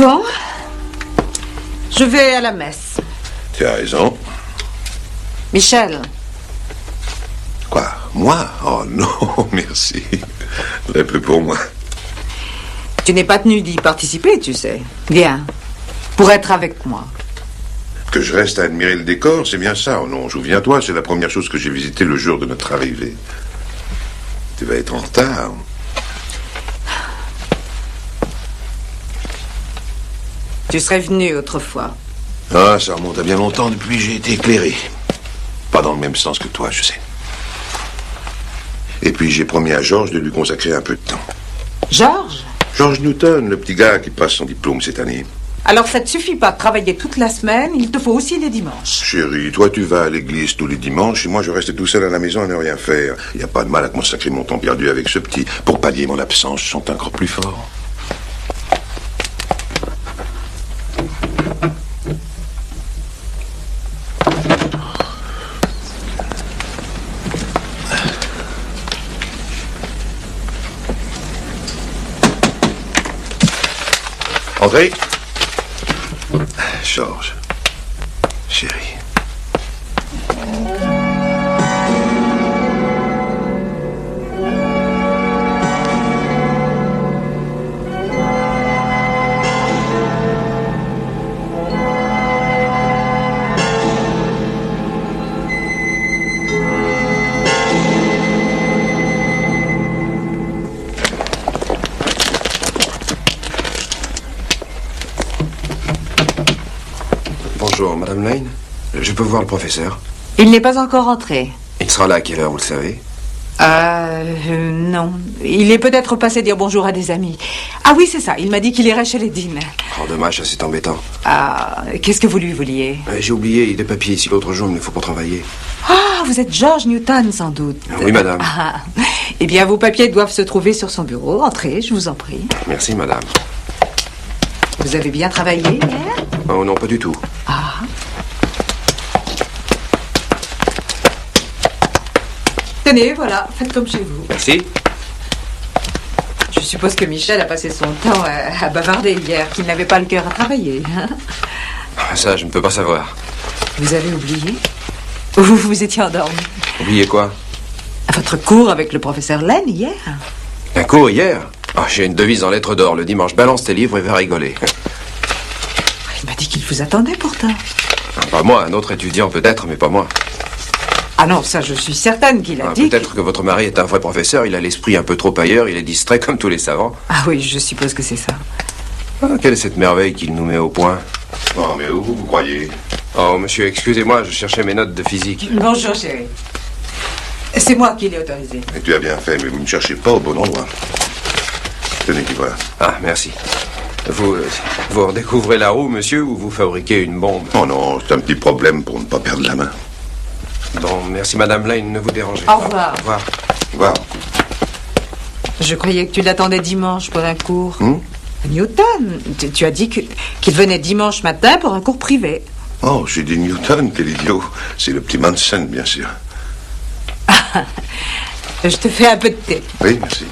Bon, je vais à la messe. Tu as raison. Michel. Quoi? Moi? Oh non, merci. Très peu pour moi. Tu n'es pas tenu d'y participer, tu sais. Viens, pour être avec moi. Que je reste à admirer le décor, c'est bien ça. Oh non, souviens-toi, c'est la première chose que j'ai visitée le jour de notre arrivée. Tu vas être en retard. Tu serais venu autrefois. Ah, ça remonte à bien longtemps depuis que j'ai été éclairé. Pas dans le même sens que toi, je sais. Et puis j'ai promis à Georges de lui consacrer un peu de temps. Georges? George Newton, le petit gars qui passe son diplôme cette année. Alors ça ne te suffit pas de travailler toute la semaine, il te faut aussi les dimanches. Chérie, toi tu vas à l'église tous les dimanches et moi je reste tout seul à la maison à ne rien faire. Il n'y a pas de mal à consacrer mon temps perdu avec ce petit. Pour pallier mon absence, je chante encore plus fort. Entrez. Georges, chérie. Bonjour, Madame Lane. Je peux voir le professeur? Il n'est pas encore entré. Il sera là à quelle heure, vous le savez? Non. Il est peut-être passé dire bonjour à des amis. Ah oui, c'est ça. Il m'a dit qu'il irait chez les Dean. Oh, dommage, ça c'est embêtant. Ah, qu'est-ce que vous lui vouliez? J'ai oublié des papiers ici l'autre jour, il me faut pour travailler. Ah, vous êtes George Newton, sans doute. Oui, madame. Ah, eh bien, vos papiers doivent se trouver sur son bureau. Entrez, je vous en prie. Merci, madame. Vous avez bien travaillé hier? Oh non, pas du tout. Ah. Tenez, voilà, faites comme chez vous. Merci. Je suppose que Michel a passé son temps à bavarder hier, qu'il n'avait pas le cœur à travailler. Hein? Ça, je ne peux pas savoir. Vous avez oublié? Ou vous étiez endormi? Oubliez quoi? Votre cours avec le professeur Lane hier? Un cours hier? Oh, j'ai une devise en lettres d'or. Le dimanche, balance tes livres et va rigoler. Il m'a dit qu'il vous attendait pourtant. Pas moi, un autre étudiant peut-être, mais pas moi. Ah non, ça je suis certaine qu'il a dit. Peut-être que votre mari est un vrai professeur, il a l'esprit un peu trop ailleurs, il est distrait comme tous les savants. Ah oui, je suppose que c'est ça. Ah, quelle est cette merveille qu'il nous met au point? Oh, mais où vous croyez? Oh, monsieur, excusez-moi, je cherchais mes notes de physique. Bonjour, chérie. C'est moi qui l'ai autorisé. Et tu as bien fait, mais vous ne cherchez pas au bon endroit. Tenez, tu voilà. Ah, merci. Vous redécouvrez la roue, monsieur, ou vous fabriquez une bombe? Oh non, c'est un petit problème pour ne pas perdre la main. Bon, merci, Madame Lane, ne vous dérangez Au pas. revoir. Au revoir. Au revoir. Je croyais que tu l'attendais dimanche pour un cours. Newton, tu as dit qu'il venait dimanche matin pour un cours privé. Oh, j'ai dit Newton, quel idiot. C'est le petit Manson, bien sûr. Je te fais un peu de thé. Oui, merci.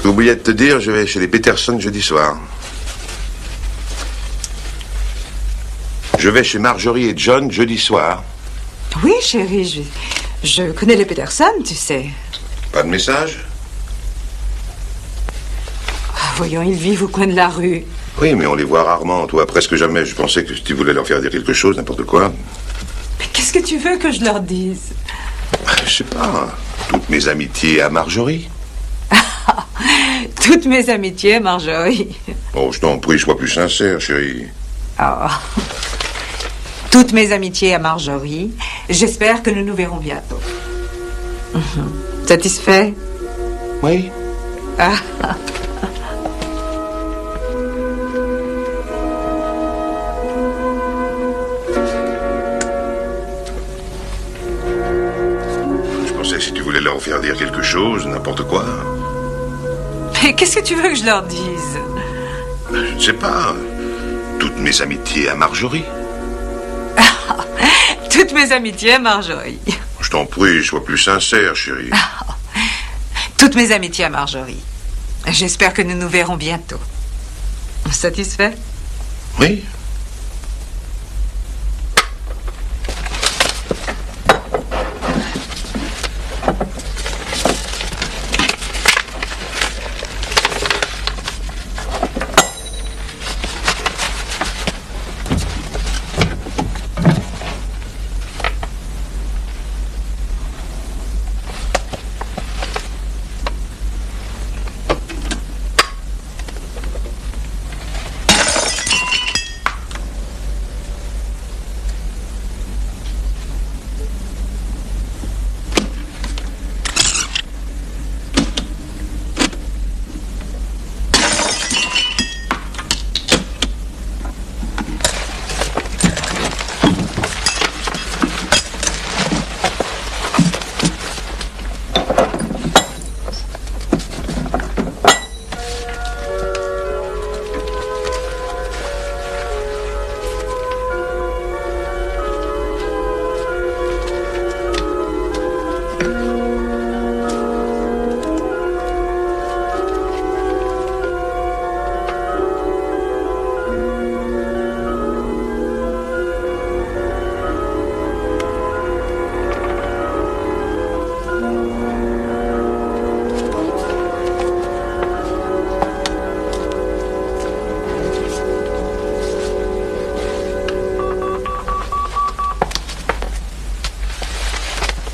J'ai oublié de te dire, je vais chez les Peterson jeudi soir. Je vais chez Marjorie et John jeudi soir. Oui, chérie, je connais les Peterson, tu sais. Pas de message? Voyons, ils vivent au coin de la rue. Oui, mais on les voit rarement. Toi, presque jamais. Je pensais que si tu voulais leur faire dire quelque chose, n'importe quoi. Mais qu'est-ce que tu veux que je leur dise? Je sais pas. Toutes mes amitiés à Marjorie. Toutes mes amitiés, Marjorie. Oh, je t'en prie, sois plus sincère, chérie. Oh. Toutes mes amitiés à Marjorie. J'espère que nous nous verrons bientôt. Satisfait? Oui. Ah. Je pensais que si tu voulais leur faire dire quelque chose, n'importe quoi. Mais qu'est-ce que tu veux que je leur dise? Je ne sais pas. Toutes mes amitiés à Marjorie. Toutes mes amitiés à Marjorie. Je t'en prie, sois plus sincère, chérie. Toutes mes amitiés à Marjorie. J'espère que nous nous verrons bientôt. Satisfait? Oui.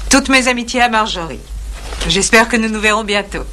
Toutes mes amitiés à Marjorie. J'espère que nous nous verrons bientôt.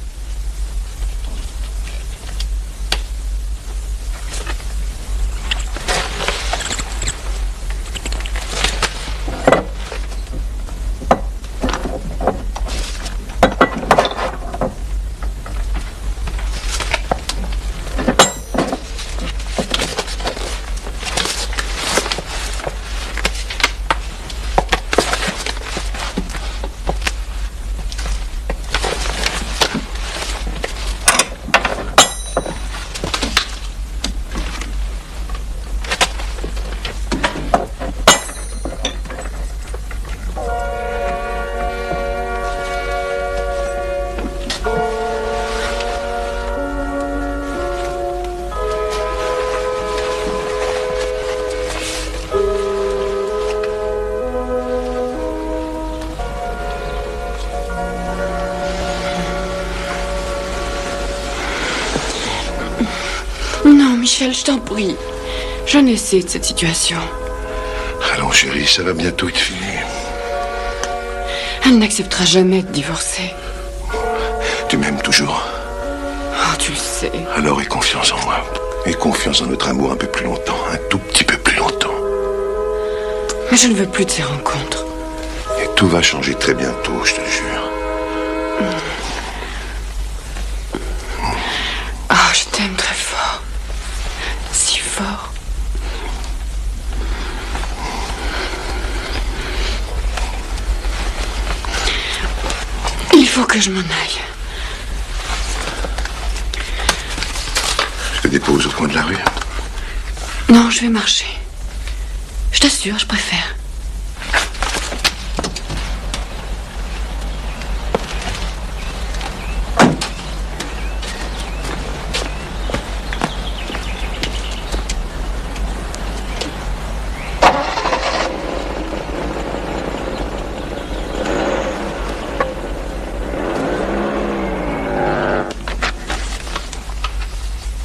Non, Michel, je t'en prie. J'en ai assez de cette situation. Allons, chérie, ça va bientôt être fini. Elle n'acceptera jamais de divorcer. Tu m'aimes toujours? Oh, tu le sais. Alors aie confiance en moi. Aie confiance en notre amour un peu plus longtemps, un tout petit peu plus longtemps. Mais je ne veux plus de ces rencontres. Et tout va changer très bientôt, je te le jure. Oh, je t'aime très fort. Si fort. Il faut que je m'en aille. Je te dépose au coin de la rue. Non, je vais marcher. Je t'assure, je préfère.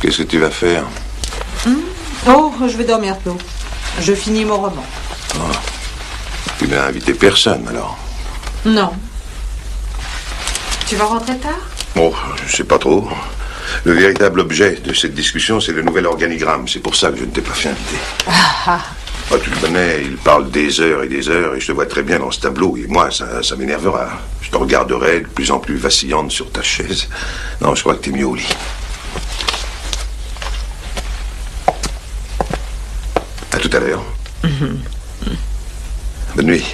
Qu'est-ce que tu vas faire? Oh, je vais dormir tôt. Je finis mon roman. Oh. Tu n'as invité personne, alors? Non. Tu vas rentrer tard? Oh, je sais pas trop. Le véritable objet de cette discussion, c'est le nouvel organigramme. C'est pour ça que je ne t'ai pas fait inviter. Ah, tu le connais, il parle des heures et je te vois très bien dans ce tableau. Et moi, ça m'énervera. Je te regarderai de plus en plus vacillante sur ta chaise. Non, je crois que t'es mieux au lit. À tout à l'heure. Bonne nuit.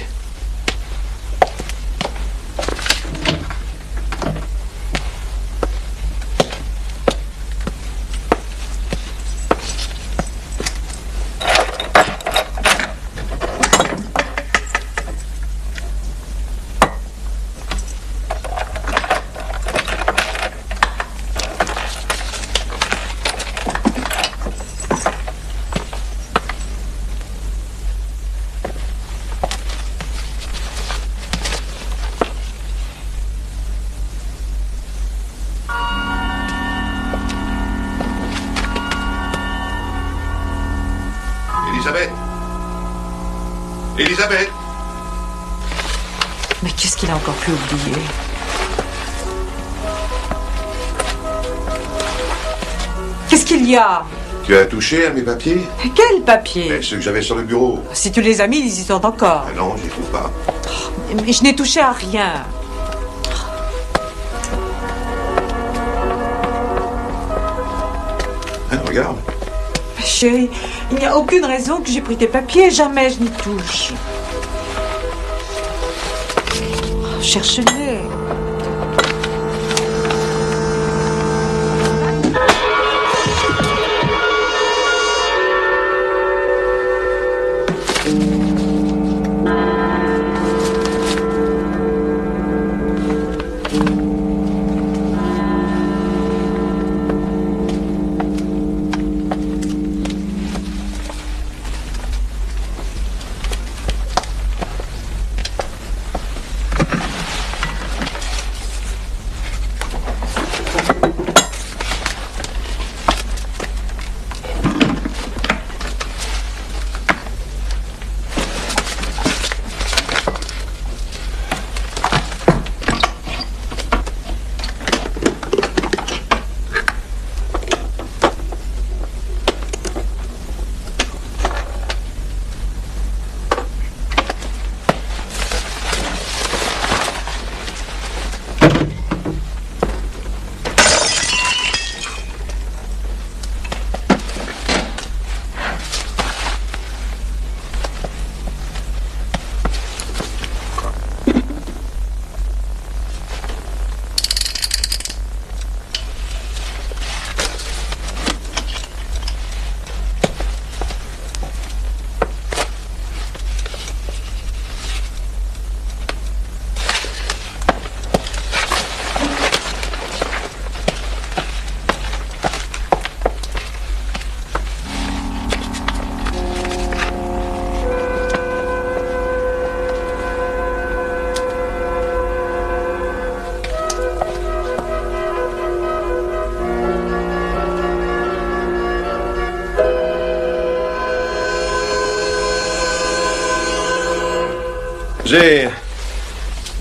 Elisabeth! Mais qu'est-ce qu'il a encore pu oublier? Qu'est-ce qu'il y a? Tu as touché à mes papiers? Quel papier? Ceux que j'avais sur le bureau. Si tu les as mis, ils y sont encore. Ah non, je les trouve pas. Mais je n'ai touché à rien. Hein, regarde. Chérie, il n'y a aucune raison que j'ai pris tes papiers. Jamais je n'y touche. Cherche-les.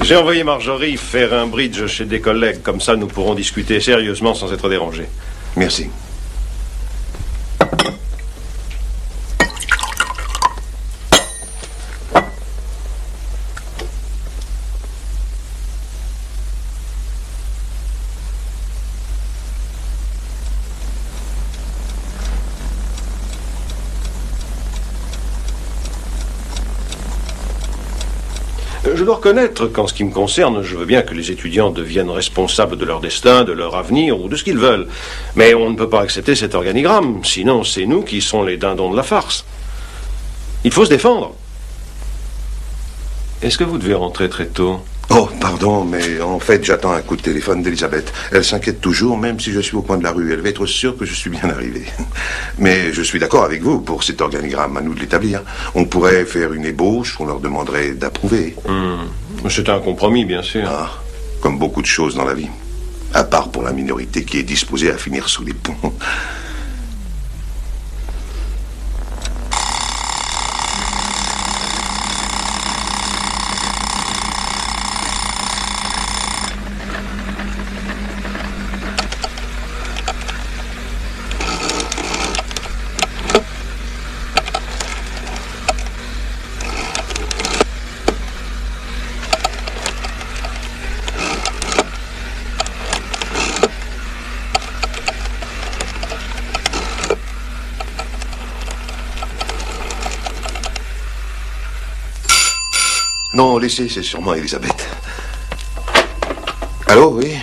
J'ai envoyé Marjorie faire un bridge chez des collègues. Comme ça, nous pourrons discuter sérieusement sans être dérangés. Merci. Je dois reconnaître qu'en ce qui me concerne, je veux bien que les étudiants deviennent responsables de leur destin, de leur avenir ou de ce qu'ils veulent. Mais on ne peut pas accepter cet organigramme, sinon c'est nous qui sommes les dindons de la farce. Il faut se défendre. Est-ce que vous devez rentrer très tôt? Oh, pardon, mais en fait, j'attends un coup de téléphone d'Elisabeth. Elle s'inquiète toujours, même si je suis au coin de la rue. Elle va être sûre que je suis bien arrivé. Mais je suis d'accord avec vous pour cet organigramme. À nous de l'établir. On pourrait faire une ébauche, on leur demanderait d'approuver. C'est un compromis, bien sûr. Ah, comme beaucoup de choses dans la vie. À part pour la minorité qui est disposée à finir sous les ponts. Non, laissez, c'est sûrement Elisabeth. Allô, oui?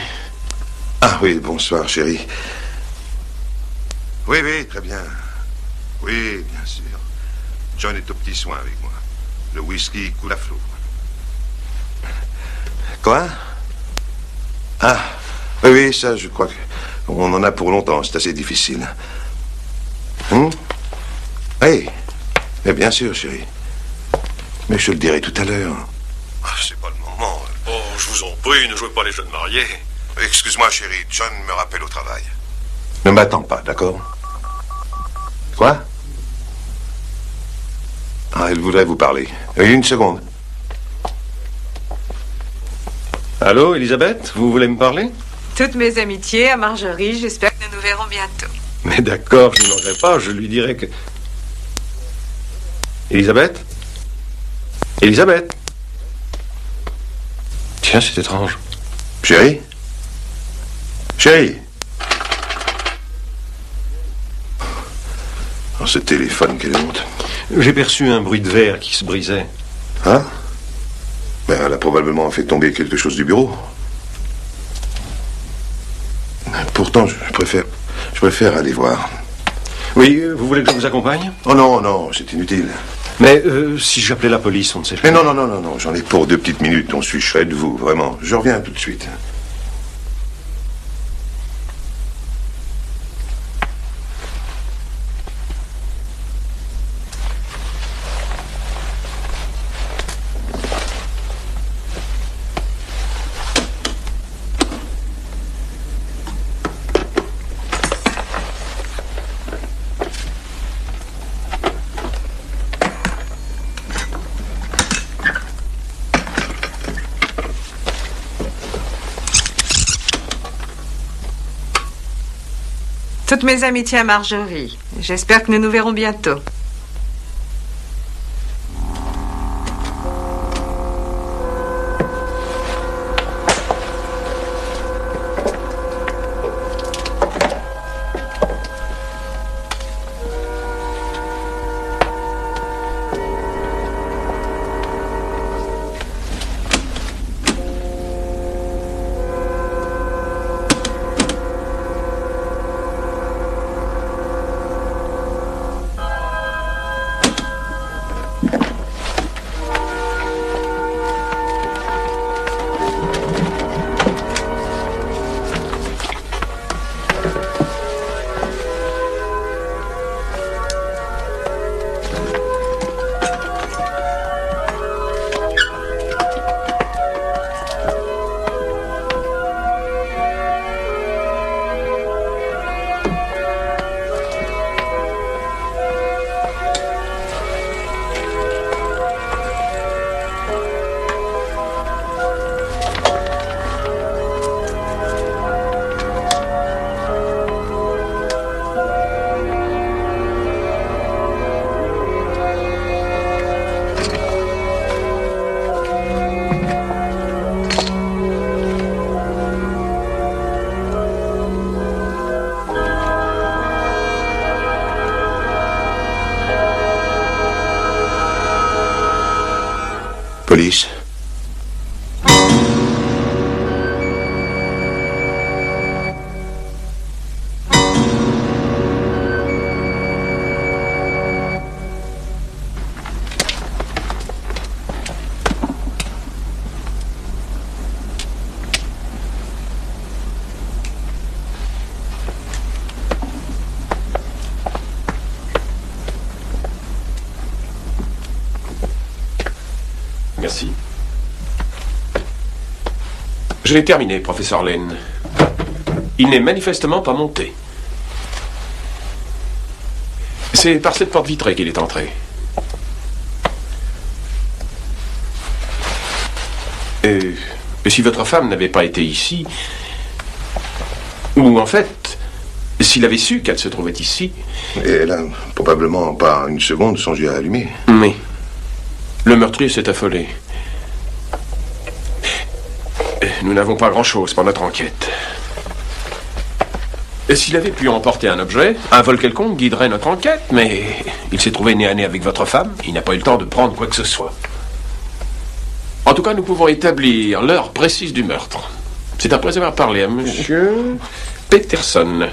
Ah oui, bonsoir, chérie. Oui, très bien. Oui, bien sûr. John est au petit soin avec moi. Le whisky coule à flot. Quoi? Ah, oui, ça, je crois qu'on en a pour longtemps. C'est assez difficile. Oui, mais bien sûr, chérie. Mais je te le dirai tout à l'heure. Ah, c'est pas le moment. Oh, je vous en prie, ne jouez pas les jeunes mariés. Excuse-moi, chérie. John me rappelle au travail. Ne m'attends pas, d'accord? Quoi? Ah. Ah, elle voudrait vous parler. Une seconde. Allô, Elisabeth, vous voulez me parler? Toutes mes amitiés à Marjorie, j'espère que nous nous verrons bientôt. Mais d'accord, je n'y manquerai pas, je lui dirai que... Elisabeth? Elisabeth? Tiens, c'est étrange. Chérie? Chérie? Oh, ce téléphone, quelle honte. J'ai perçu un bruit de verre qui se brisait. Hein? Ben, elle a probablement fait tomber quelque chose du bureau. Pourtant, je préfère aller voir. Oui, vous voulez que je vous accompagne? Oh non, non, c'est inutile. Mais si j'appelais la police, on ne sait pas. Mais non, j'en ai pour 2 petites minutes, on suit chez de vous, vraiment. Je reviens tout de suite. Toutes mes amitiés à Marjorie. J'espère que nous nous verrons bientôt. Police. Merci. Je l'ai terminé, professeur Lane. Il n'est manifestement pas monté. C'est par cette porte vitrée qu'il est entré. Et si votre femme n'avait pas été ici, ou en fait, s'il avait su qu'elle se trouvait ici... Et elle a probablement pas une seconde songé à allumer. Oui. Le meurtrier s'est affolé. Nous n'avons pas grand-chose pour notre enquête. S'il avait pu emporter un objet, un vol quelconque guiderait notre enquête, mais il s'est trouvé nez à nez avec votre femme. Il n'a pas eu le temps de prendre quoi que ce soit. En tout cas, nous pouvons établir l'heure précise du meurtre. C'est après avoir parlé à monsieur Peterson.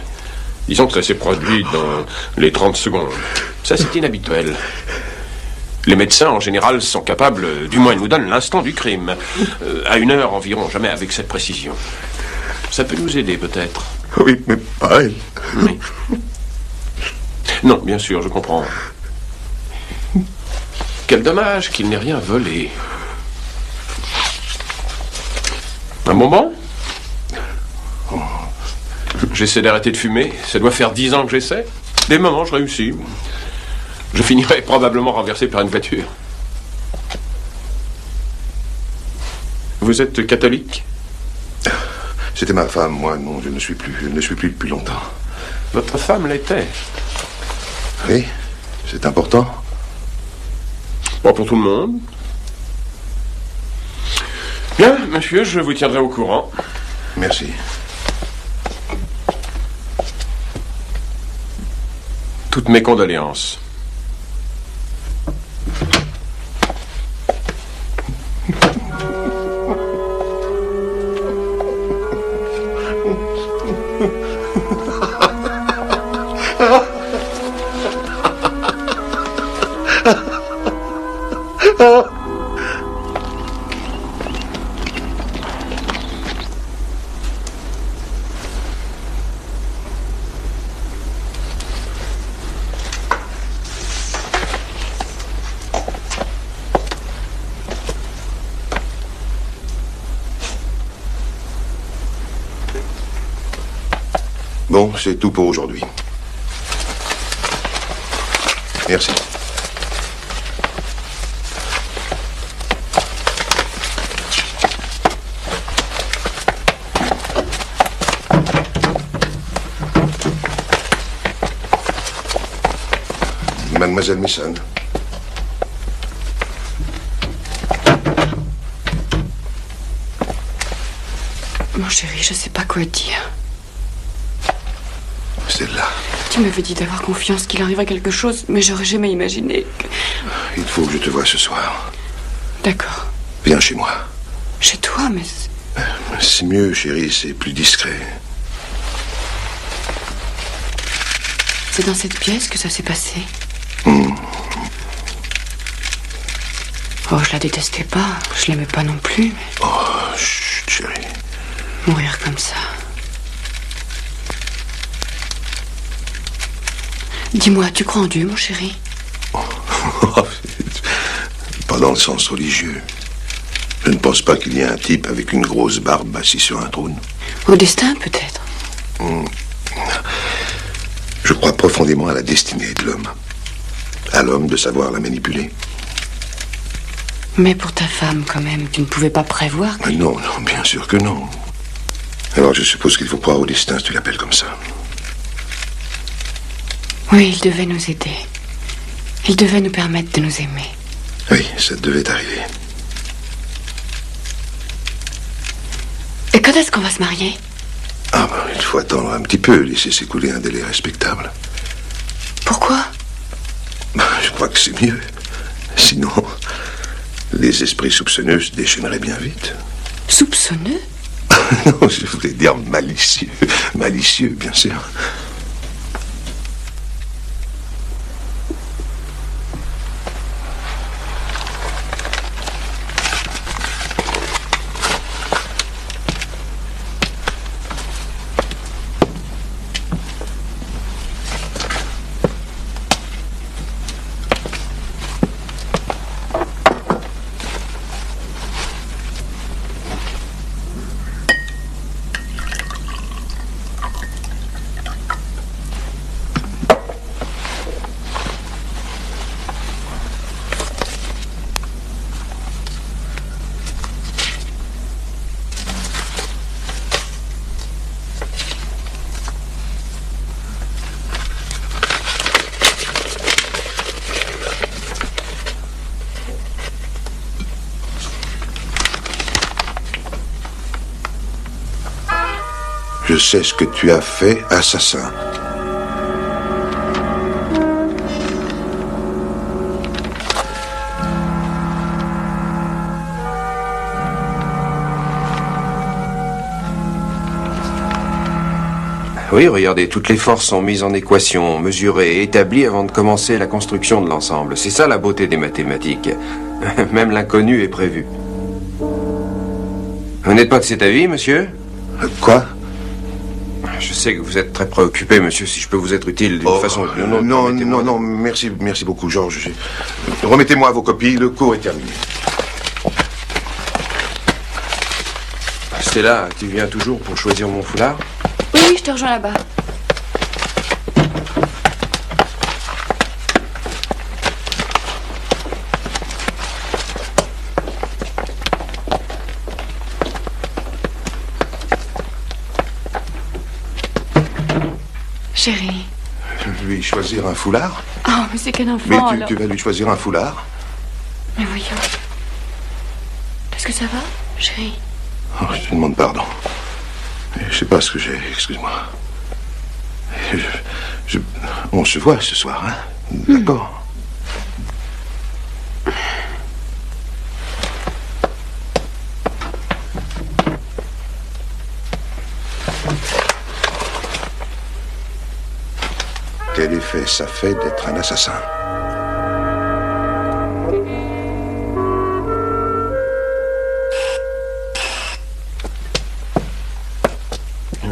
Disons que ça s'est produit dans les 30 secondes. Ça, c'est inhabituel. Les médecins, en général, sont capables, du moins ils nous donnent l'instant du crime. À 1 heure environ, jamais avec cette précision. Ça peut nous aider, peut-être. Oui, mais pas elle. Oui. Non, bien sûr, je comprends. Quel dommage qu'il n'ait rien volé. Un moment? J'essaie d'arrêter de fumer. Ça doit faire 10 ans que j'essaie. Des moments, je réussis. Je finirai probablement renversé par une voiture. Vous êtes catholique? C'était ma femme, moi, non, je ne suis plus. Je ne suis plus depuis longtemps. Votre femme l'était. Oui, c'est important. Pas pour tout le monde. Bien, monsieur, je vous tiendrai au courant. Merci. Toutes mes condoléances. Bon, c'est tout pour aujourd'hui. Merci. Mademoiselle Misson. Mon chéri, je sais pas quoi dire. Celle-là. Tu m'avais dit d'avoir confiance, qu'il arriverait quelque chose, mais j'aurais jamais imaginé que... Il faut que je te voie ce soir. D'accord. Viens chez moi. Chez toi, mais... C'est mieux, chérie, c'est plus discret. C'est dans cette pièce que ça s'est passé. Oh, je la détestais pas. Je l'aimais pas non plus, mais... Oh, chut, chérie. Mourir comme ça... Dis-moi, tu crois en Dieu, mon chéri? Pas dans le sens religieux. Je ne pense pas qu'il y ait un type avec une grosse barbe assis sur un trône. Au destin, peut-être. Je crois profondément à la destinée de l'homme. À l'homme de savoir la manipuler. Mais pour ta femme, quand même, tu ne pouvais pas prévoir que... Non, non, bien sûr que non. Alors je suppose qu'il faut croire au destin, si tu l'appelles comme ça. Oui, il devait nous aider. Il devait nous permettre de nous aimer. Oui, ça devait arriver. Et quand est-ce qu'on va se marier? Ah ben, il faut attendre un petit peu, laisser s'écouler un délai respectable. Pourquoi? Je crois que c'est mieux. Sinon, les esprits soupçonneux se déchaîneraient bien vite. Soupçonneux? Non, je voulais dire malicieux. Malicieux, bien sûr. Je sais ce que tu as fait, assassin. Oui, regardez, toutes les forces sont mises en équation, mesurées et établies avant de commencer la construction de l'ensemble. C'est ça la beauté des mathématiques. Même l'inconnu est prévu. Vous n'êtes pas de cet avis, monsieur? Quoi? Je sais que vous êtes très préoccupé, monsieur. Si je peux vous être utile d'une façon ou d'une autre... Non, merci beaucoup, Georges. Remettez-moi vos copies, le cours est terminé. Stella, tu viens toujours pour choisir mon foulard? Oui, je te rejoins là-bas. Chérie. Lui choisir un foulard? Oh, mais c'est qu'un enfant, Mais alors. tu vas lui choisir un foulard? Mais voyons. Est-ce que ça va, chérie? Oh, je te demande pardon. Je sais pas ce que j'ai, excuse-moi. On se voit ce soir, hein? D'accord. Quel effet ça fait d'être un assassin?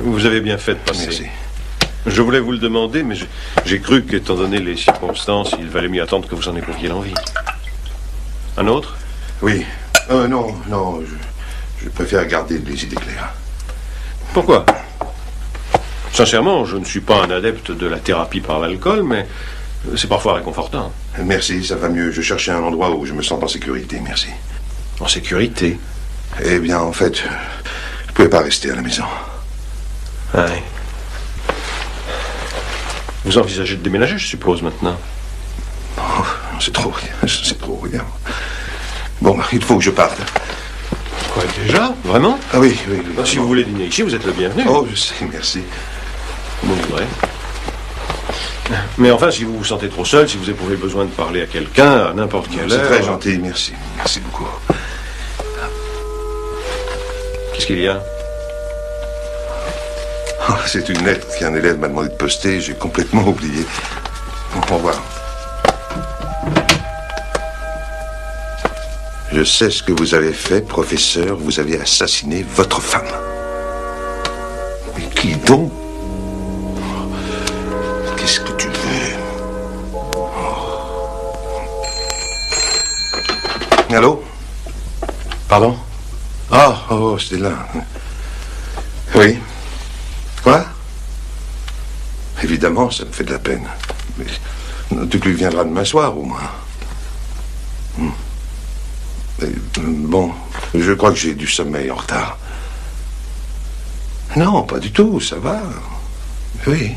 Vous avez bien fait de passer. Merci. Je voulais vous le demander, mais j'ai cru qu'étant donné les circonstances, il valait mieux attendre que vous en éprouviez l'envie. Un autre? Oui. Non, je préfère garder les idées claires. Pourquoi? Sincèrement, je ne suis pas un adepte de la thérapie par l'alcool, mais c'est parfois réconfortant. Merci, ça va mieux. Je cherchais un endroit où je me sens en sécurité, merci. En sécurité? Eh bien, en fait, je ne pouvais pas rester à la maison. Ouais. Vous envisagez de déménager, je suppose, maintenant? Oh, c'est trop rien. Bon, il faut que je parte. Quoi, déjà? Vraiment? Ah oui. Si vous voulez dîner ici, vous êtes le bienvenu. Oh, je sais, merci. Vous voudrez. Mais enfin, si vous vous sentez trop seul, si vous éprouvez besoin de parler à quelqu'un, à n'importe quelle C'est heure... très gentil, merci. Merci beaucoup. Qu'est-ce qu'il y a? Oh, c'est une lettre qu'un élève m'a demandé de poster. J'ai complètement oublié. Au revoir. Je sais ce que vous avez fait, professeur. Vous avez assassiné votre femme. Mais qui donc? Qu'est-ce que tu veux? Allô? Pardon? Oh, c'était là. Oui. Quoi? Évidemment, ça me fait de la peine. Mais tu lui viendras demain soir, au moins. Bon, je crois que j'ai du sommeil en retard. Non, pas du tout, ça va. Oui.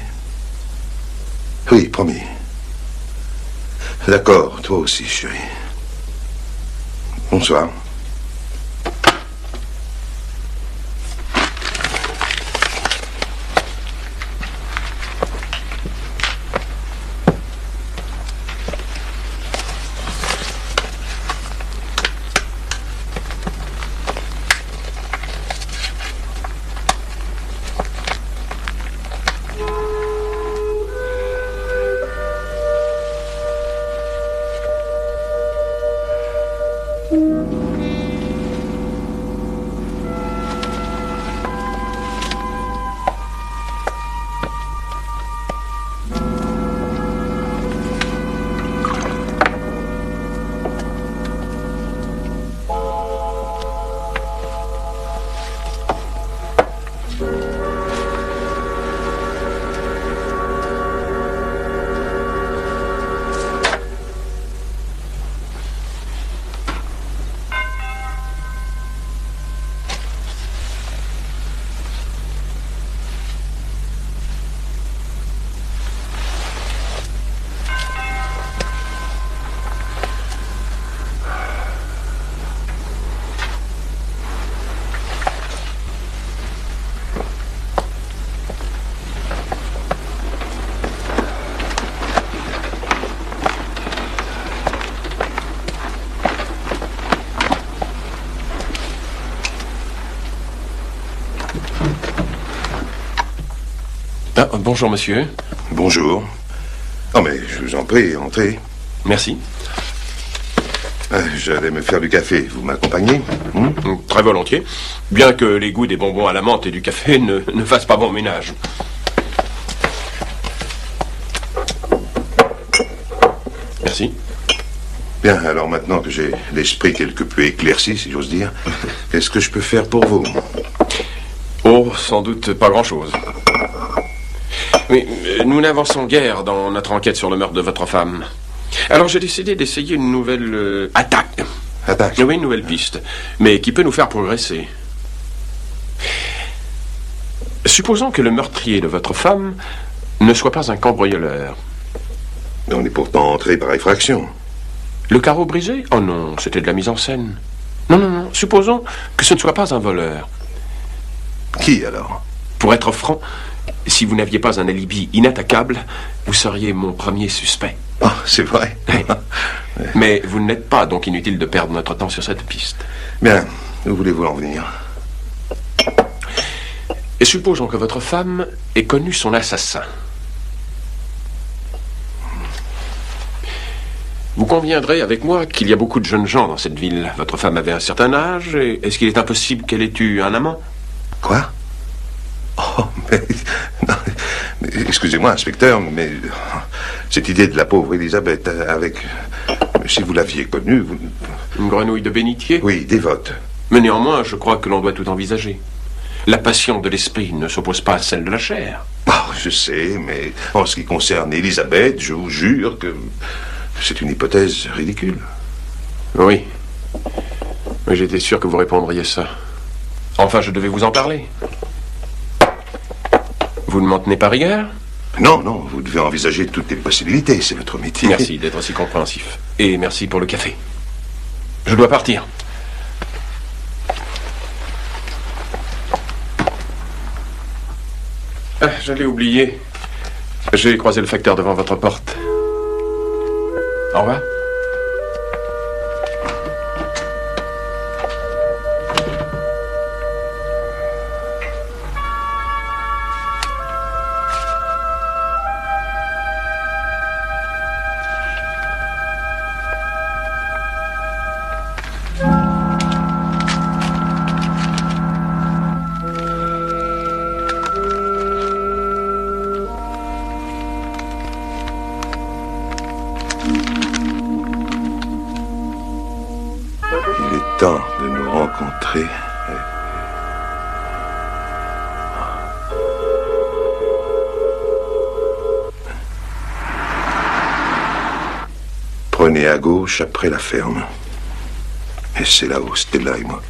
Oui, promis. D'accord, toi aussi, chérie. Bonsoir. Ah, bonjour, monsieur. Bonjour. Oh, mais je vous en prie, entrez. Merci. J'allais me faire du café. Vous m'accompagnez? Très volontiers. Bien que les goûts des bonbons à la menthe et du café ne fassent pas bon ménage. Merci. Bien, alors maintenant que j'ai l'esprit quelque peu éclairci, si j'ose dire, qu'est-ce que je peux faire pour vous? Oh, sans doute pas grand-chose. Oui, nous n'avançons guère dans notre enquête sur le meurtre de votre femme. Alors j'ai décidé d'essayer une nouvelle attaque. Attaque? Oui, une nouvelle piste, mais qui peut nous faire progresser. Supposons que le meurtrier de votre femme ne soit pas un cambrioleur. Mais on est pourtant entré par effraction. Le carreau brisé? Oh non, c'était de la mise en scène. Non, non, non. Supposons que ce ne soit pas un voleur. Qui alors? Pour être franc, si vous n'aviez pas un alibi inattaquable, vous seriez mon premier suspect. Ah, c'est vrai. Mais vous ne l'êtes pas, donc inutile de perdre notre temps sur cette piste. Bien, où voulez-vous en venir? Et supposons que votre femme ait connu son assassin. Vous conviendrez avec moi qu'il y a beaucoup de jeunes gens dans cette ville. Votre femme avait un certain âge, et est-ce qu'il est impossible qu'elle ait eu un amant? Quoi? Oh, mais... non, mais excusez-moi, inspecteur, mais... cette idée de la pauvre Elisabeth avec... Si vous l'aviez connue, vous... Une grenouille de bénitier? Oui, dévote. Mais néanmoins, je crois que l'on doit tout envisager. La passion de l'esprit ne s'oppose pas à celle de la chair. Oh, je sais, mais en ce qui concerne Elisabeth, je vous jure que... c'est une hypothèse ridicule. Oui. Mais j'étais sûr que vous répondriez ça. Enfin, je devais vous en parler. Vous ne m'en tenez pas rigueur? Non, non, vous devez envisager toutes les possibilités, c'est votre métier. Merci d'être aussi compréhensif. Et merci pour le café. Je dois partir. Ah, j'allais oublier. J'ai croisé le facteur devant votre porte. Au revoir. Il est temps de nous rencontrer. Prenez à gauche après la ferme. Et c'est là-haut, Stella et moi.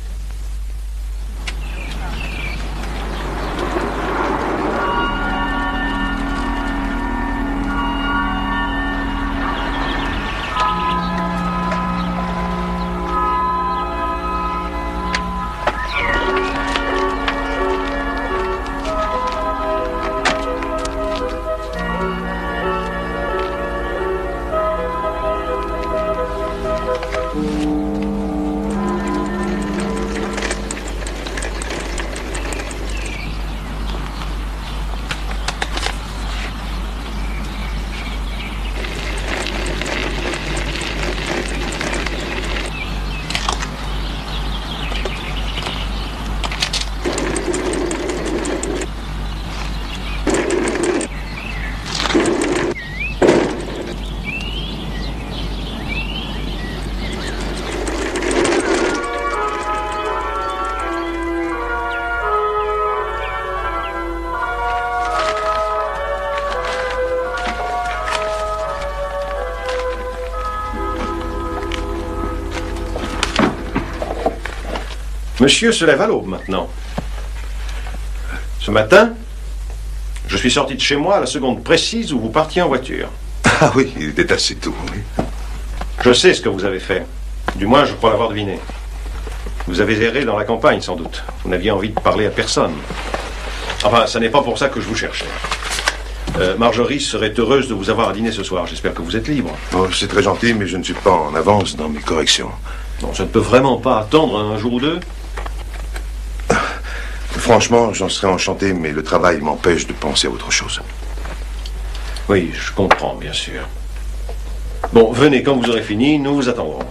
Monsieur se lève à l'aube maintenant. Ce matin, je suis sorti de chez moi à la seconde précise où vous partiez en voiture. Ah oui, il était assez tôt, oui. Je sais ce que vous avez fait. Du moins, je crois l'avoir deviné. Vous avez erré dans la campagne, sans doute. Vous n'aviez envie de parler à personne. Enfin, ça n'est pas pour ça que je vous cherchais. Marjorie serait heureuse de vous avoir à dîner ce soir. J'espère que vous êtes libre. Oh, c'est très gentil, mais je ne suis pas en avance dans mes corrections. Non, ça ne peut vraiment pas attendre un jour ou deux. Franchement, j'en serais enchanté, mais le travail m'empêche de penser à autre chose. Oui, je comprends, bien sûr. Bon, venez, quand vous aurez fini, nous vous attendrons.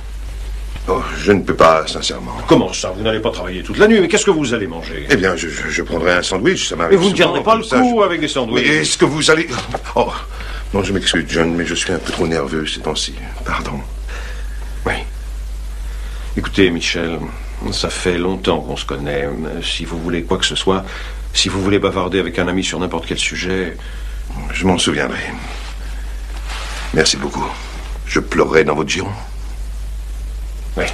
Oh, je ne peux pas, sincèrement. Comment ça? Vous n'allez pas travailler toute la nuit, mais qu'est-ce que vous allez manger? Eh bien, je prendrai un sandwich, ça Mais m'arrive vous ne souvent, tiendrez pas le comme ça, coup avec des sandwichs. Mais est-ce que vous allez... Oh, non, je m'excuse, John, mais je suis un peu trop nerveux ces temps-ci. Pardon. Oui. Écoutez, Michel, ça fait longtemps qu'on se connaît. Si vous voulez quoi que ce soit, si vous voulez bavarder avec un ami sur n'importe quel sujet... Je m'en souviendrai. Merci beaucoup. Je pleurerai dans votre giron. Oui.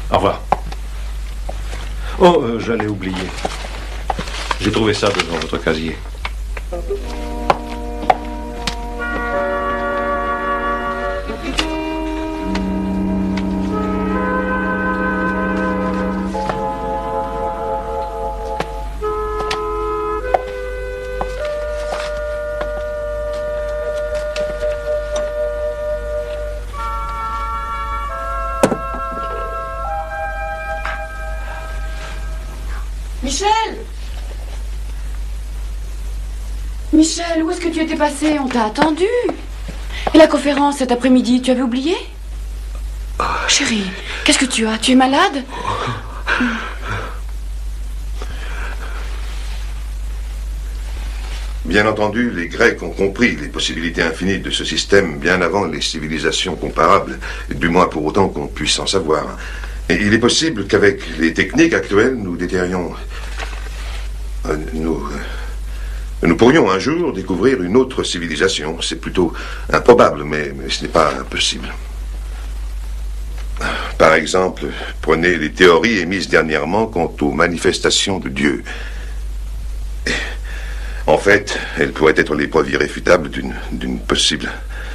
Au revoir. Oh, j'allais oublier. J'ai trouvé ça devant votre casier. Michel! Michel, où est-ce que tu étais passé? On t'a attendu. Et la conférence cet après-midi, tu avais oublié? Chérie, qu'est-ce que tu as? Tu es malade? Bien entendu, les Grecs ont compris les possibilités infinies de ce système bien avant les civilisations comparables, du moins pour autant qu'on puisse en savoir. Et il est possible qu'avec les techniques actuelles, nous déterrions... Nous pourrions un jour découvrir une autre civilisation. C'est plutôt improbable, mais ce n'est pas impossible. Par exemple, prenez les théories émises dernièrement quant aux manifestations de Dieu. En fait, elles pourraient être les preuves irréfutables d'une possible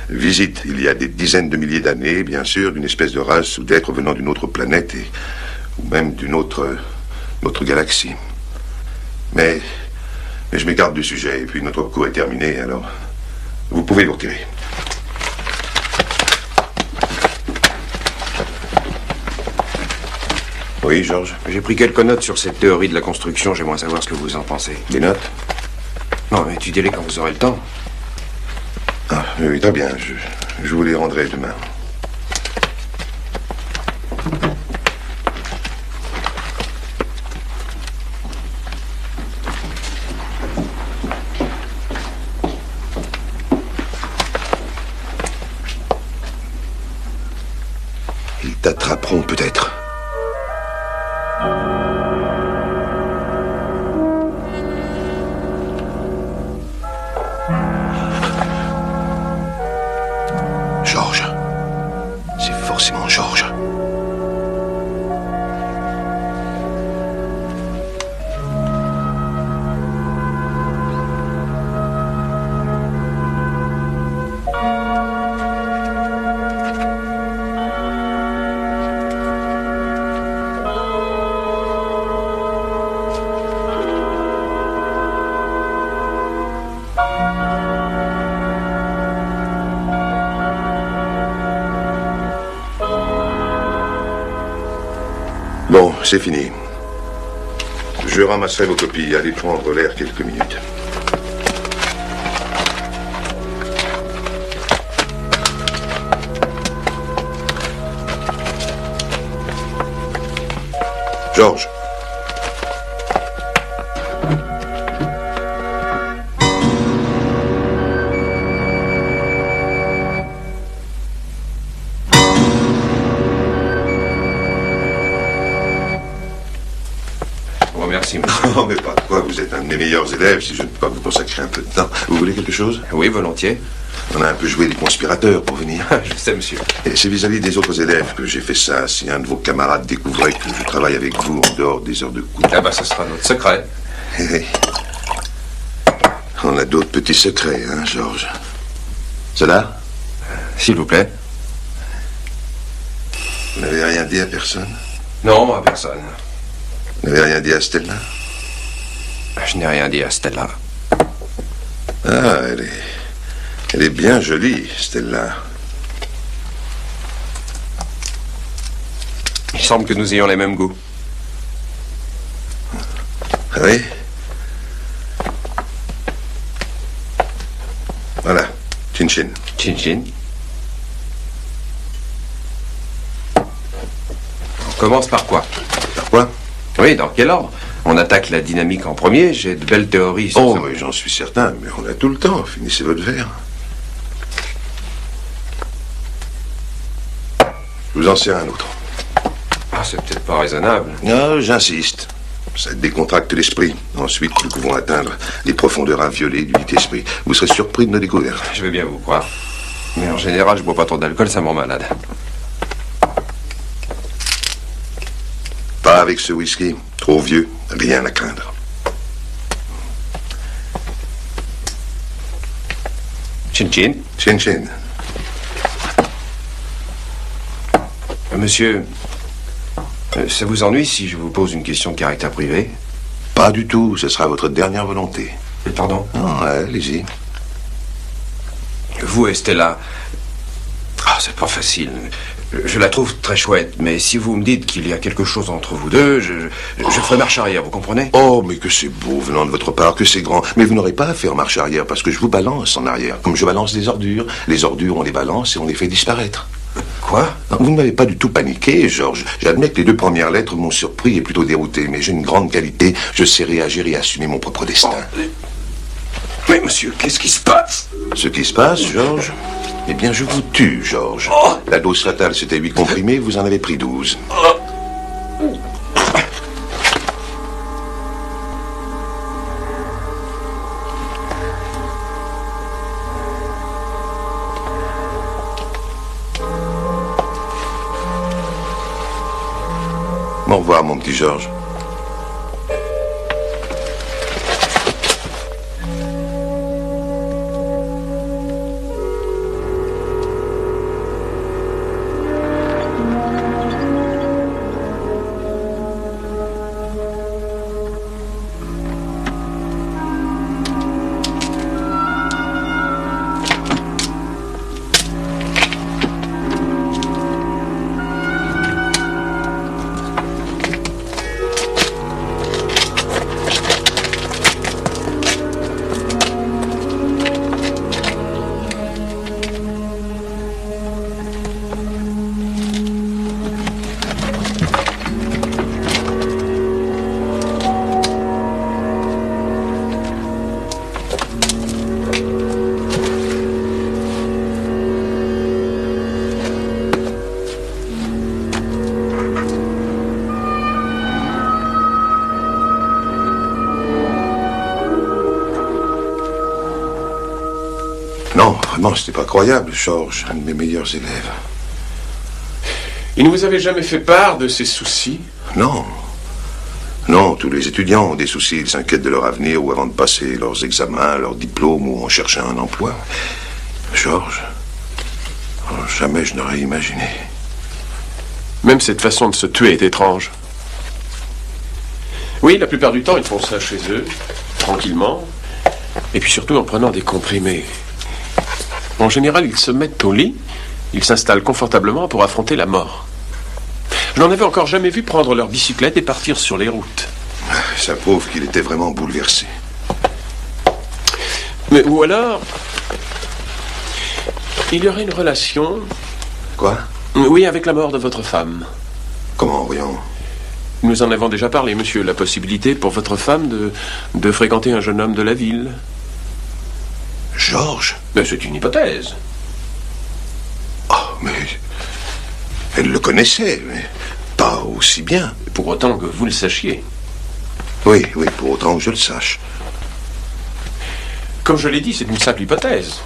visite, il y a des dizaines de milliers d'années, bien sûr, d'une espèce de race ou d'êtres venant d'une autre planète, ou même d'une autre galaxie. Mais je m'écarte du sujet, et puis notre cours est terminé, alors vous pouvez vous retirer. Oui, Georges? J'ai pris quelques notes sur cette théorie de la construction, j'aimerais savoir ce que vous en pensez. Des notes? Non, étudiez-les quand vous aurez le temps. Ah, oui, très bien, je vous les rendrai demain. Ils t'attraperont peut-être. Georges. C'est forcément Georges. Bon, c'est fini. Je ramasserai vos copies. Allez prendre l'air quelques minutes. Georges. Merci, Oh, mais pas de quoi, vous êtes un de mes meilleurs élèves si je ne peux pas vous consacrer un peu de temps. Vous voulez quelque chose? Oui, volontiers. On a un peu joué les conspirateurs pour venir. Je sais, monsieur. Et c'est vis-à-vis des autres élèves que j'ai fait ça. Si un de vos camarades découvrait que je travaille avec vous en dehors des heures de cours. Ah bah, ce sera notre secret. On a d'autres petits secrets, hein, Georges? Cela? S'il vous plaît. Vous n'avez rien dit à personne? Non, à personne. Vous n'avez rien dit à Stella? Je n'ai rien dit à Stella. Ah, elle est bien jolie, Stella. Il semble que nous ayons les mêmes goûts. Ah oui? Voilà, chin-chin. Chin-chin. On commence par quoi? Par quoi? Oui, dans quel ordre? On attaque la dynamique en premier, j'ai de belles théories sur ça. Oh, oui, j'en suis certain, mais on a tout le temps. Finissez votre verre. Je vous en sers un autre. Ah, c'est peut-être pas raisonnable. Non, j'insiste. Ça décontracte l'esprit. Ensuite, nous pouvons atteindre les profondeurs inviolées du dit esprit. Vous serez surpris de nos découvertes. Je veux bien vous croire. Mais en général, je bois pas trop d'alcool, ça me rend malade. Pas avec ce whisky. Trop vieux, rien à craindre. Chin-chin. Chin-chin. Monsieur, ça vous ennuie si je vous pose une question de caractère privé? Pas du tout, ce sera votre dernière volonté. Pardon? Non, allez-y. Vous et Stella... Ah, c'est pas facile. Je la trouve très chouette, mais si vous me dites qu'il y a quelque chose entre vous deux, je ferai marche arrière, vous comprenez? Oh, mais que c'est beau venant de votre part, que c'est grand. Mais vous n'aurez pas à faire marche arrière, parce que je vous balance en arrière, comme je balance des ordures. Les ordures, on les balance et on les fait disparaître. Quoi? Non, vous ne m'avez pas du tout paniqué, Georges. J'admets que les 2 premières lettres m'ont surpris et plutôt dérouté, mais j'ai une grande qualité. Je sais réagir et assumer mon propre destin. Oh, mais monsieur, qu'est-ce qui se passe? Ce qui se passe, Georges? Eh bien, je vous tue, Georges. Oh. La dose fatale, c'était 8 comprimés, vous en avez pris 12. Au revoir, mon petit Georges. Non, vraiment, c'était pas croyable, Georges, un de mes meilleurs élèves. Il ne vous avait jamais fait part de ses soucis? Non. Non, tous les étudiants ont des soucis. Ils s'inquiètent de leur avenir ou avant de passer leurs examens, leurs diplômes ou en cherchant un emploi. Georges, oh, jamais je n'aurais imaginé. Même cette façon de se tuer est étrange. Oui, la plupart du temps, ils font ça chez eux, tranquillement, et puis surtout en prenant des comprimés. En général, ils se mettent au lit, ils s'installent confortablement pour affronter la mort. Je n'en avais encore jamais vu prendre leur bicyclette et partir sur les routes. Ça prouve qu'il était vraiment bouleversé. Mais ou alors, il y aurait une relation... Quoi? Oui, avec la mort de votre femme. Comment, voyons? Nous en avons déjà parlé, monsieur, la possibilité pour votre femme de fréquenter un jeune homme de la ville. Georges? Mais c'est une hypothèse. Oh, mais... Elle le connaissait, mais pas aussi bien. Pour autant que vous le sachiez. Oui, pour autant que je le sache. Comme je l'ai dit, c'est une simple hypothèse.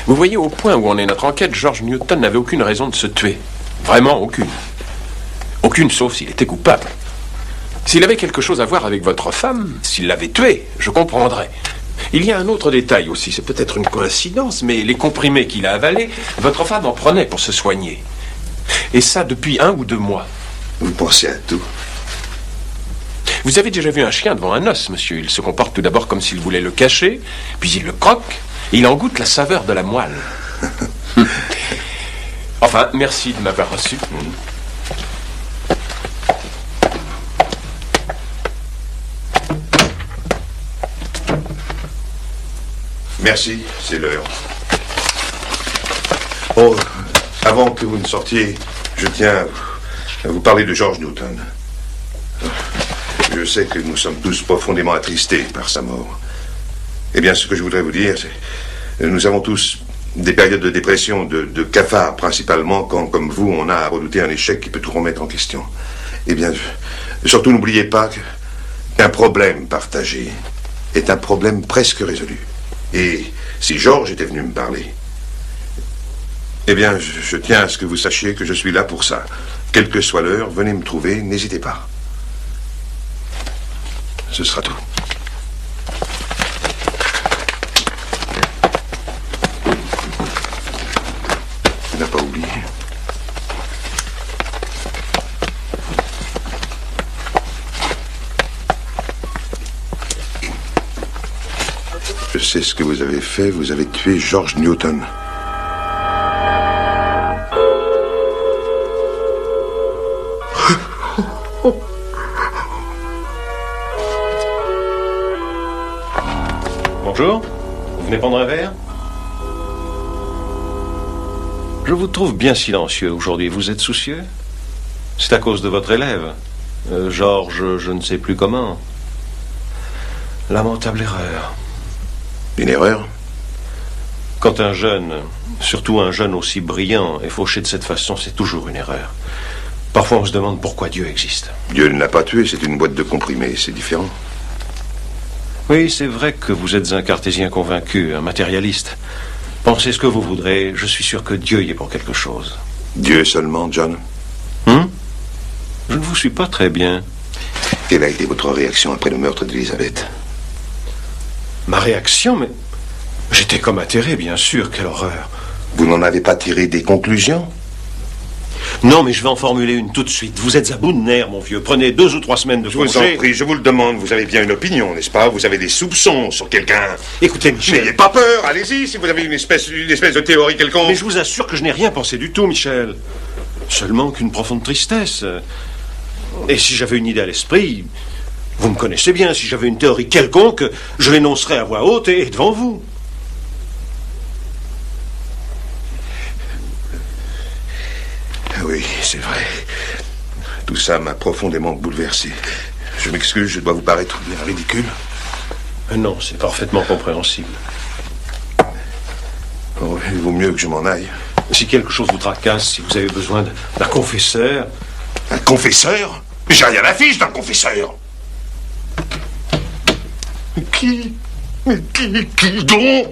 Vous voyez, au point où en est notre enquête, George Newton n'avait aucune raison de se tuer. Vraiment aucune. Aucune, sauf s'il était coupable. S'il avait quelque chose à voir avec votre femme, s'il l'avait tuée, je comprendrais. Il y a un autre détail aussi, c'est peut-être une coïncidence, mais les comprimés qu'il a avalés, votre femme en prenait pour se soigner. Et ça depuis 1 ou 2 mois. Vous pensez à tout. Vous avez déjà vu un chien devant un os, monsieur. Il se comporte tout d'abord comme s'il voulait le cacher, puis il le croque, et il en goûte la saveur de la moelle. Enfin, merci de m'avoir reçu. Merci, c'est l'heure. Oh, avant que vous ne sortiez, je tiens à vous parler de George Newton. Je sais que nous sommes tous profondément attristés par sa mort. Eh bien, ce que je voudrais vous dire, c'est que nous avons tous des périodes de dépression, de cafard, principalement quand, comme vous, on a à redouter un échec qui peut tout remettre en question. Eh bien, surtout n'oubliez pas qu'un problème partagé est un problème presque résolu. Et si Georges était venu me parler, eh bien, je tiens à ce que vous sachiez que je suis là pour ça. Quelle que soit l'heure, venez me trouver, n'hésitez pas. Ce sera tout. Tu n'as pas oublié. Je sais ce que vous avez fait. Vous avez tué George Newton. Bonjour, vous venez prendre un verre? Je vous trouve bien silencieux aujourd'hui. Vous êtes soucieux? C'est à cause de votre élève. Georges, je ne sais plus comment. Lamentable erreur. Une erreur? Quand un jeune, surtout un jeune aussi brillant, est fauché de cette façon, c'est toujours une erreur. Parfois on se demande pourquoi Dieu existe. Dieu ne l'a pas tué, c'est une boîte de comprimés, c'est différent. Oui, c'est vrai que vous êtes un cartésien convaincu, un matérialiste. Pensez ce que vous voudrez, je suis sûr que Dieu y est pour quelque chose. Dieu seulement, John? Je ne vous suis pas très bien. Quelle a été votre réaction après le meurtre d'Elisabeth? Ma réaction, mais... J'étais comme atterré, bien sûr, quelle horreur. Vous n'en avez pas tiré des conclusions? Non, mais je vais en formuler une tout de suite. Vous êtes à bout de nerfs, mon vieux. Prenez 2 ou 3 semaines de Je vous congé. en prie, je vous le demande. Vous avez bien une opinion, n'est-ce pas? Vous avez des soupçons sur quelqu'un. Écoutez, Michel... N'ayez pas peur, allez-y, si vous avez une espèce de théorie quelconque. Mais je vous assure que je n'ai rien pensé du tout, Michel. Seulement qu'une profonde tristesse. Et si j'avais une idée à l'esprit... Vous me connaissez bien, si j'avais une théorie quelconque, je l'énoncerais à voix haute et devant vous. Oui, c'est vrai. Tout ça m'a profondément bouleversé. Je m'excuse, je dois vous paraître bien ridicule. Non, c'est parfaitement compréhensible. Oh, il vaut mieux que je m'en aille. Si quelque chose vous tracasse, si vous avez besoin d'un confesseur... Un confesseur? J'ai rien à fiche d'un confesseur. Qui donc?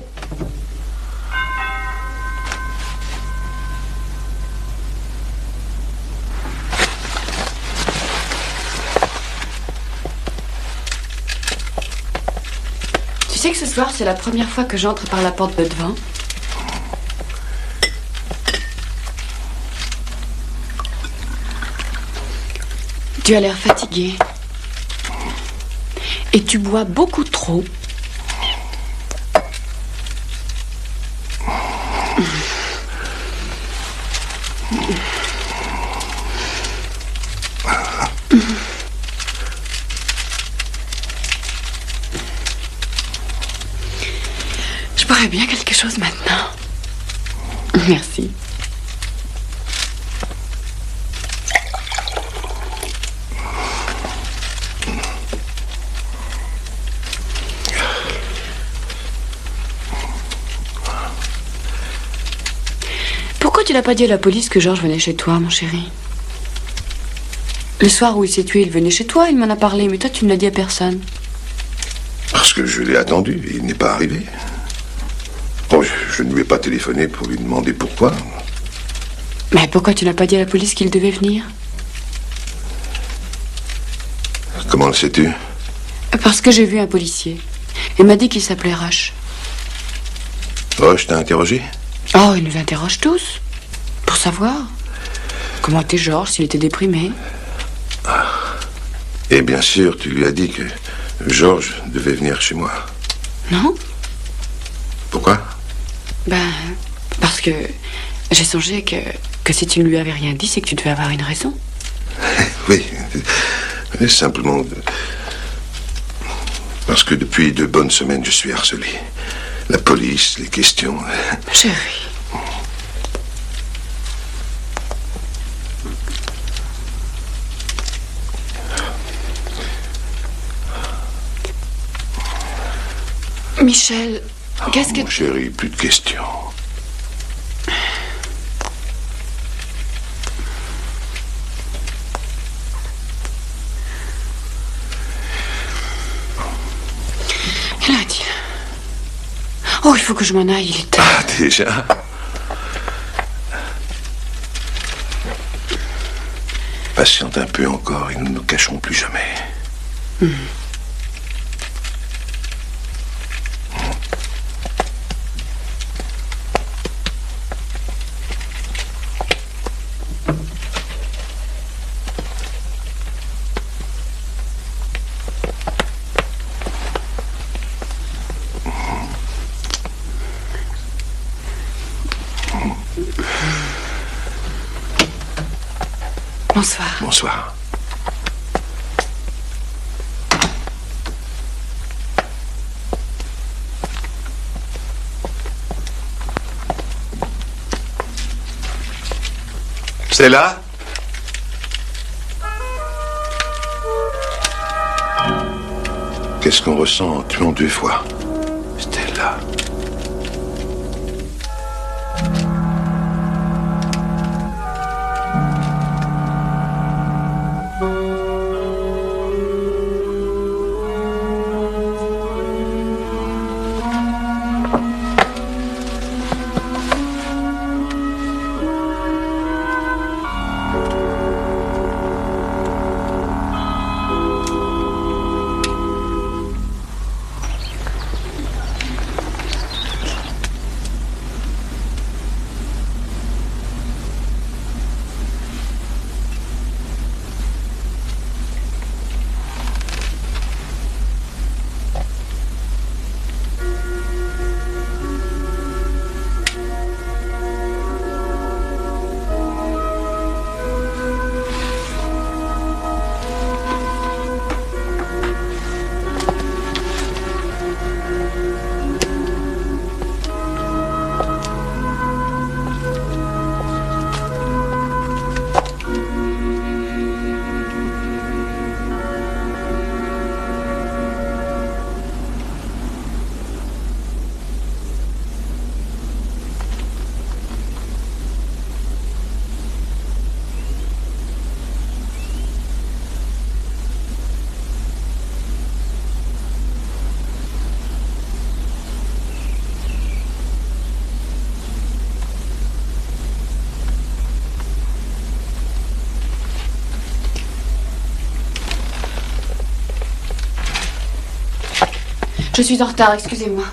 Tu sais que ce soir, c'est la première fois que j'entre par la porte de devant. Tu as l'air fatigué. Et tu bois beaucoup trop. Je boirais bien quelque chose maintenant. Merci. Pourquoi tu n'as pas dit à la police que Georges venait chez toi, mon chéri? Le soir où il s'est tué, il venait chez toi, il m'en a parlé, mais toi tu ne l'as dit à personne. Parce que je l'ai attendu et il n'est pas arrivé. Bon, je ne lui ai pas téléphoné pour lui demander pourquoi. Mais pourquoi tu n'as pas dit à la police qu'il devait venir? Comment le sais-tu? Parce que j'ai vu un policier. Il m'a dit qu'il s'appelait Roche. Roche t'a interrogé? Oh, ils nous interrogent tous. Pour savoir. Comment était Georges, s'il était déprimé. Et bien sûr, tu lui as dit que Georges devait venir chez moi. Non? Pourquoi? Ben, parce que j'ai songé que si tu ne lui avais rien dit, c'est que tu devais avoir une raison. Oui, simplement parce que depuis 2 bonnes semaines, je suis harcelé. La police, les questions... Chérie. Michel, qu'est-ce que... Mon chéri, plus de questions. Quelle heure est-il? Oh, il faut que je m'en aille, il est tard. Ah, déjà? Patiente un peu encore et nous ne nous cacherons plus jamais. Bonsoir. Bonsoir. Stella? Qu'est-ce qu'on ressent en tuant 2 fois? Stella. Je suis en retard, excusez-moi.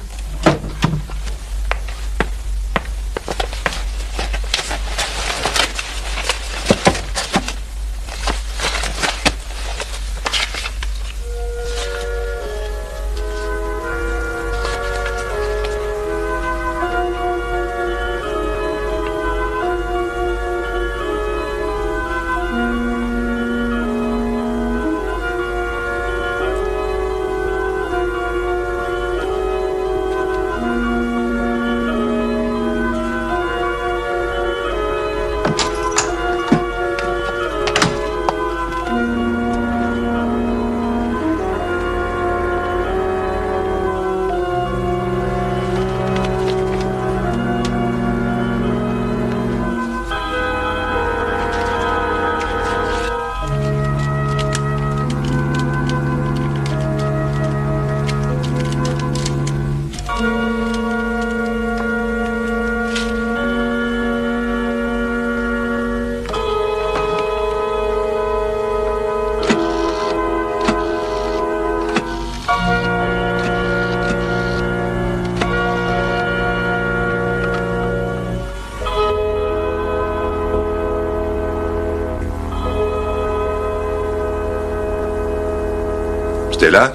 Stella?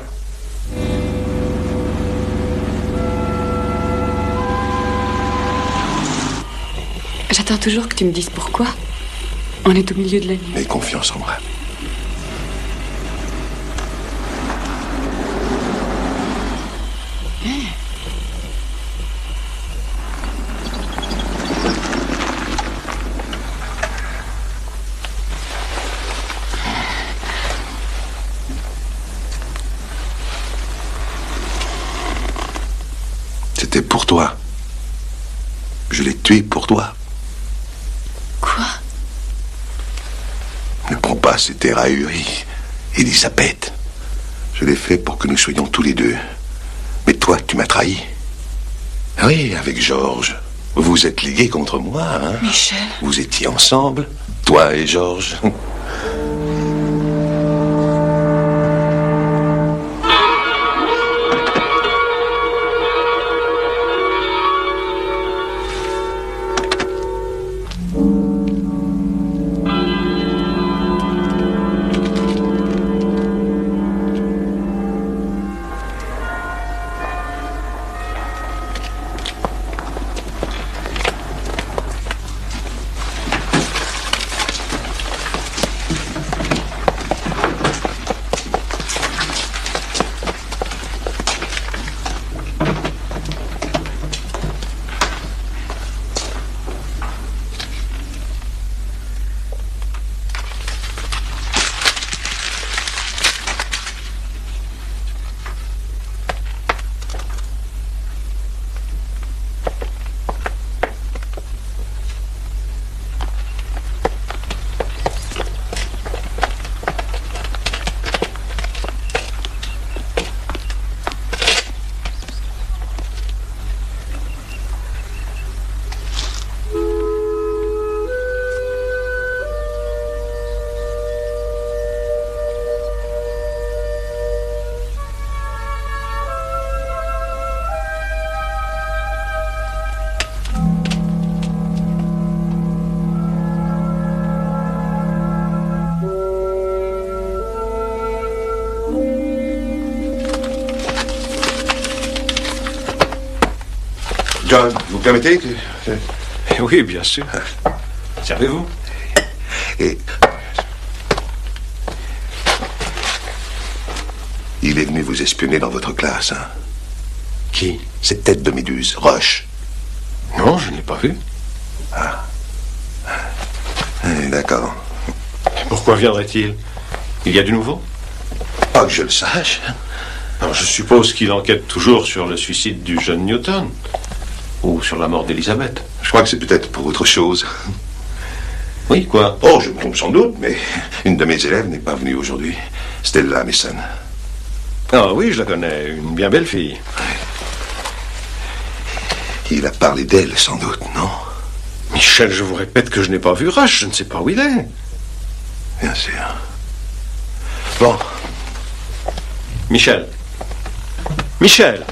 J'attends toujours que tu me dises pourquoi. On est au milieu de la nuit. Aie confiance en moi. C'était pour toi. Je l'ai tué pour toi. Quoi? Ne prends pas cet air ahuri, Elisabeth. Je l'ai fait pour que nous soyons tous les deux. Mais toi, tu m'as trahi. Oui, avec Georges. Vous êtes liés contre moi, hein? Michel. Vous étiez ensemble, toi et Georges. John, vous permettez que... Oui, bien sûr. Servez-vous. Et... Il est venu vous espionner dans votre classe, hein? Qui? Cette tête de méduse, Roche. Non, je ne l'ai pas vu. D'accord. Pourquoi viendrait-il? Il y a du nouveau? Pas que je le sache. Alors, je suppose qu'il enquête toujours sur le suicide du jeune Newton. Ou sur la mort d'Elisabeth. Je crois que c'est peut-être pour autre chose. Oui, quoi? Oh, je me trompe sans doute, mais une de mes élèves n'est pas venue aujourd'hui. Stella Mason. Ah oui, je la connais. Une bien belle fille. Il a parlé d'elle, sans doute, non? Michel, je vous répète que je n'ai pas vu Rush. Je ne sais pas où il est. Bien sûr. Bon. Michel. Michel.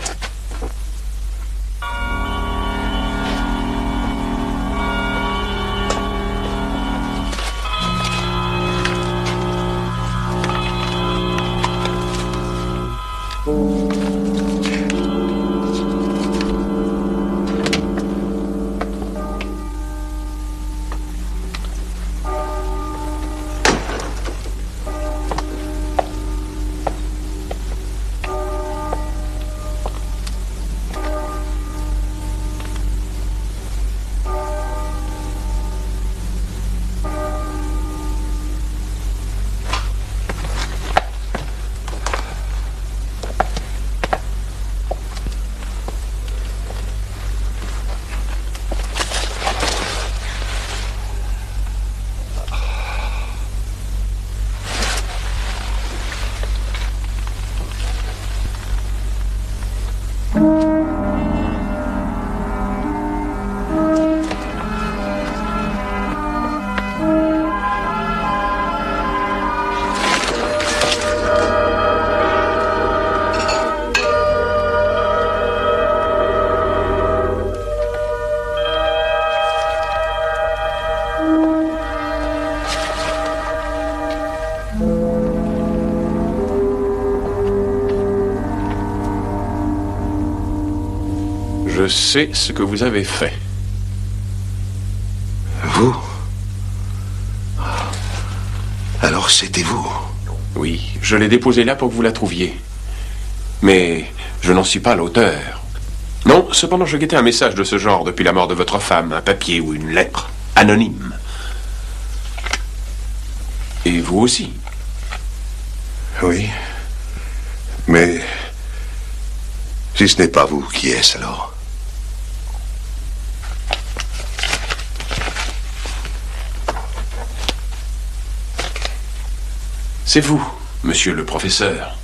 Je sais ce que vous avez fait. Vous? Alors c'était vous? Oui, je l'ai déposée là pour que vous la trouviez. Mais je n'en suis pas l'auteur. Non, cependant, je guettais un message de ce genre depuis la mort de votre femme, un papier ou une lettre, anonyme. Et vous aussi. Oui. Mais... si ce n'est pas vous, qui est-ce alors? C'est vous, monsieur le professeur.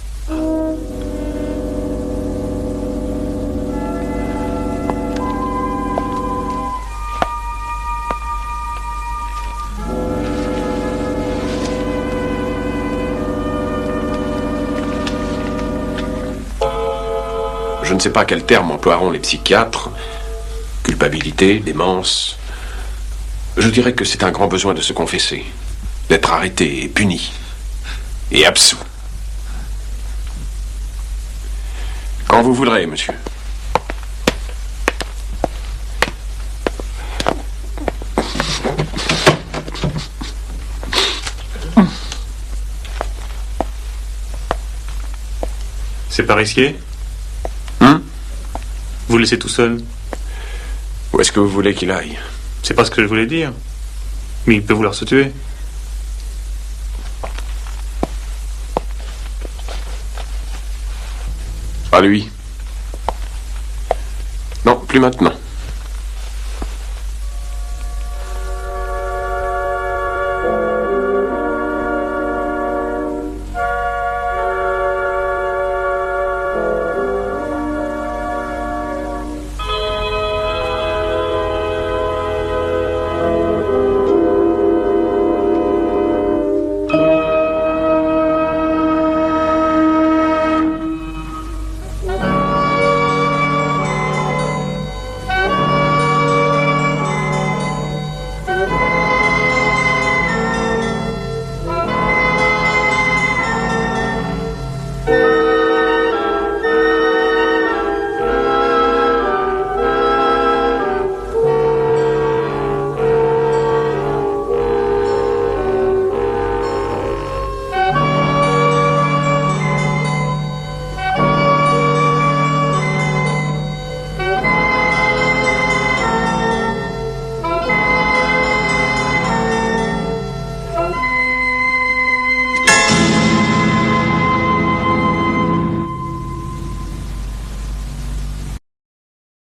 Je ne sais pas quel terme emploieront les psychiatres. Culpabilité, démence. Je dirais que c'est un grand besoin de se confesser, d'être arrêté et puni. Et absous. Quand vous voudrez, monsieur. C'est pas risqué? Vous le laissez tout seul? Où est-ce que vous voulez qu'il aille? C'est pas ce que je voulais dire. Mais il peut vouloir se tuer. Pas lui. Non, plus maintenant.